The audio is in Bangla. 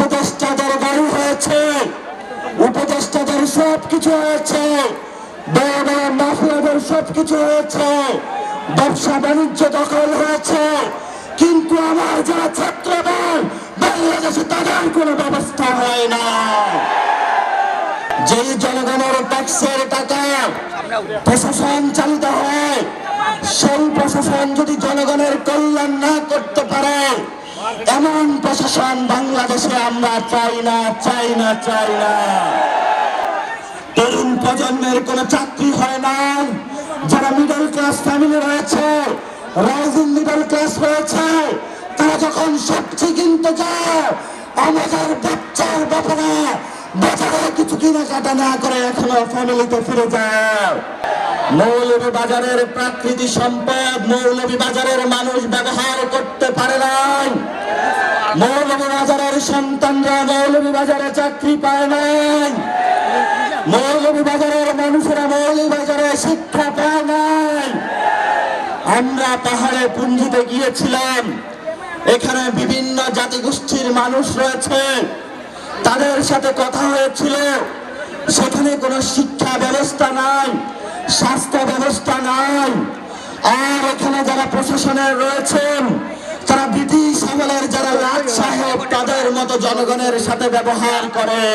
উপদেষ্টাদের বাড়ি হয়েছে, উপদেষ্টাদের সবকিছু হয়েছে, বড় বড় মাফিয়াদের সবকিছু হয়েছে, ব্যবসা বাণিজ্য দখল হয়েছে, কিন্তু আমার যারা ছাত্রদল বাংলাদেশে তাদের কোনো ব্যবস্থা হয় না। যেই জনগণের ট্যাক্সের টাকা প্রশাসন চালিত হয়, সেই প্রশাসন যদি জনগণের কল্যাণ না করতে পারে, এমন প্রশাসন বাংলাদেশে আমরা চাই না, চাই না, চাই না। তরুণ প্রজন্মের কোনো চাকরি হয় না। যারা মিডল ক্লাস ফ্যামিলি রয়েছে, রাইজিং মিডল ক্লাস রয়েছে, তারা যখন সবজি কিনতে যায়, আমাদের বাচ্চার বাবারা বাজারে কিছু কেনাকাটা না করে এখনো ফ্যামিলিতে ফিরে যায়। মৌলভীবাজারের প্রাকৃতিক সম্পদ মৌলভীবাজারের মানুষ ব্যবহার করতে পারে নাই। মৌলভীবাজারের সন্তানরা মৌলভীবাজারে চাকরি পায় নাই। মৌলভীবাজারের মানুষেরা মৌলভীবাজারে শিক্ষা পায় নাই। আমরা পাহাড়ে পুঞ্জিতে গিয়েছিলাম, এখানে বিভিন্ন জাতিগোষ্ঠীর মানুষ রয়েছে, তাদের সাথে কথা হয়েছিল। সেখানে কোনো শিক্ষা ব্যবস্থা নাই, স্বাস্থ্য ব্যবস্থা নাই। আর এখানে যারা প্রশাসনের রয়েছেন, তারা ব্রিটিশ আমলের যারা লাট সাহেব, তাদের মতো জনগণের সাথে ব্যবহার করে।